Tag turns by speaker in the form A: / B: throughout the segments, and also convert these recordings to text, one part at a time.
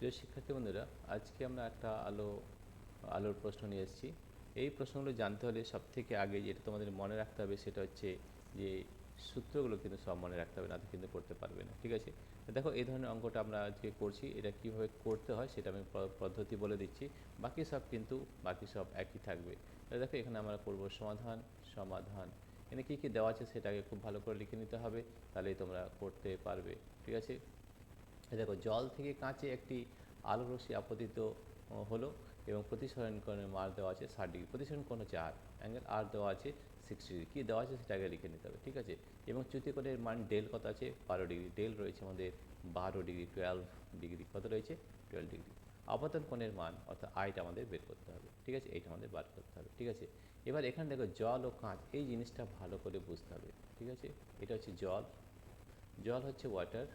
A: প্রিয় শিক্ষার্থী বন্ধুরা, আজকে আমরা একটা আলোর প্রশ্ন নিয়ে এসেছি। এই প্রশ্নগুলো জানতে হলে সবথেকে আগে যেটা তোমাদের মনে রাখতে হবে সেটা হচ্ছে যে সূত্রগুলো কিন্তু সব মনে রাখতে হবে, না তো কিন্তু করতে পারবে না। ঠিক আছে, তো দেখো এই ধরনের অঙ্কটা আমরা আজকে করছি, এটা কীভাবে করতে হয় সেটা আমি পদ্ধতি বলে দিচ্ছি। বাকি সব একই থাকবে। তাহলে দেখো এখানে আমরা করব সমাধান। সমাধান এখানে কী কী দেওয়া আছে সেটাকে খুব ভালো করে লিখে নিতে হবে, তাহলেই তোমরা করতে পারবে। ঠিক আছে, দেখো জল থেকে কাঁচে একটি আলোক রশ্মি আপতিত হলো এবং প্রতিসরণ কোণের মান দেওয়া আছে 60 ডিগ্রি, প্রতিসরণ কোণ হচ্ছে আর, অ্যাঙ্গেল আর দেওয়া আছে 60 ডিগ্রি। কী দেওয়া আছে সেটা আগে লিখে নিতে হবে। ঠিক আছে, এবং চ্যুতিকোণের মান ডেল কত আছে 12 ডিগ্রি, ডেল রয়েছে আমাদের 12 ডিগ্রি, 12 ডিগ্রি কত রয়েছে 12 ডিগ্রি। আপতন কোণের মান অর্থাৎ আইটা আমাদের বের করতে হবে। ঠিক আছে, এইটা আমাদের বার করতে হবে। ঠিক আছে, এবার এখানে দেখো জল ও কাঁচ, এই জিনিসটা ভালো করে বুঝতে হবে। ঠিক আছে, এটা হচ্ছে জল, জল হচ্ছে ওয়াটার,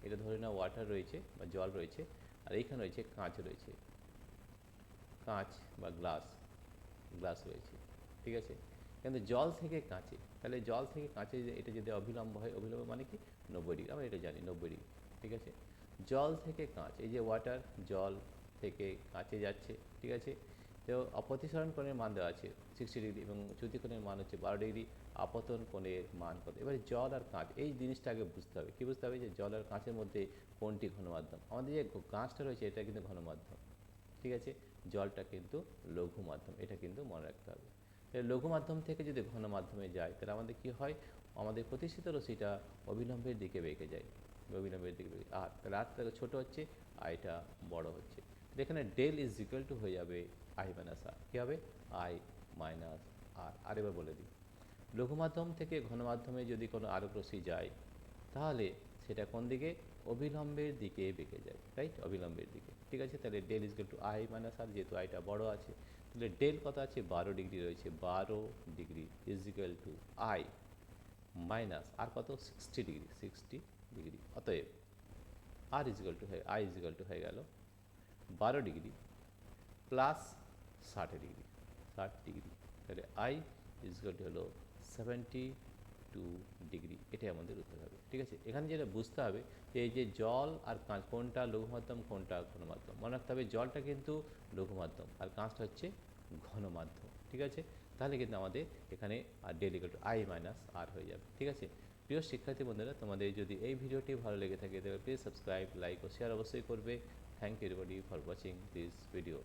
A: এটা ধরে নাও ওয়াটার রয়েছে বা জল রয়েছে, আর এইখানে রয়েছে কাঁচ রয়েছে, কাঁচ বা গ্লাস রয়েছে। ঠিক আছে, কিন্তু জল থেকে কাঁচে, তাহলে জল থেকে কাঁচে এটা যদি অভিলম্ব হয়, অভিলম্ব মানে কি 90 ডিগ্রি, আমরা এটা জানি 90 ডিগ্রি। ঠিক আছে, জল থেকে কাঁচ, এই যে ওয়াটার জল থেকে কাঁচে যাচ্ছে। ঠিক আছে, তো প্রতিসরণ কোণের মান দেওয়া আছে 60 ডিগ্রি এবং চ্যুতিকোণের মান হচ্ছে 12 ডিগ্রি, আপতন কোণের মান কত। এবারে জল আর কাঁচ এই জিনিসটা আগে বুঝতে হবে। কী বুঝতে হবে, যে জল আর কাঁচের মধ্যে কোনটি ঘনমাধ্যম। আমাদের যে কাঁচটা রয়েছে এটা কিন্তু ঘনমাধ্যম। ঠিক আছে, জলটা কিন্তু লঘু মাধ্যম, এটা কিন্তু মনে রাখতে হবে। লঘু মাধ্যম থেকে যদি ঘন মাধ্যমে যায় তাহলে আমাদের কী হয়, আমাদের প্রতিষ্ঠিত রশ্মিটা অবিলম্বের দিকে বেঁকে যায়, অবিলম্বের দিকে বেঁকে, আর তাহলে আর থেকে ছোটো হচ্ছে, আইটা বড় হচ্ছে। এখানে ডেল ইজ ইকুয়াল টু হয়ে যাবে আই মাইনাস আর। কী হবে, আই মাইনাস আর। আরেকবার বলে দিই, লঘু মাধ্যম থেকে ঘন মাধ্যমে যদি কোনো আলোক রশ্মি যায় তাহলে সেটা কোন দিকে, অবিলম্বের দিকে বেঁকে যায়, রাইট, অবিলম্বের দিকে। ঠিক আছে, তাহলে del is equal to I minus R, যেহেতু আইটা বড় আছে তাহলে ডেল কত আছে 12 ডিগ্রি রয়েছে, 12 degree is equal to I minus R কত 60 ডিগ্রি, 60 ডিগ্রি। অতএব R is equal to I is equal to হয়ে গেল 12 ডিগ্রি প্লাস 60 ডিগ্রি, 60 ডিগ্রি। তাহলে আই ইজ ইকুয়াল টু হলো 72 ডিগ্রি, এটাই আমাদের উত্তর হবে। ঠিক আছে, এখানে যেটা বুঝতে হবে যে এই যে জল আর কাঁচ কোনটা লঘু মাধ্যম কোনটা ঘন মাধ্যম, মনে রাখতে হবে জলটা কিন্তু লঘু মাধ্যম আর কাঁচটা হচ্ছে ঘন মাধ্যম। ঠিক আছে, তাহলে কিন্তু আমাদের এখানে আর del equal to I minus R হয়ে যাবে। ঠিক আছে, প্রিয় শিক্ষার্থী বন্ধুরা, তোমাদের যদি এই ভিডিওটি ভালো লেগে থাকে তবে প্লিজ সাবস্ক্রাইব, লাইক ও শেয়ার অবশ্যই করবে। Thank you everybody for watching this video.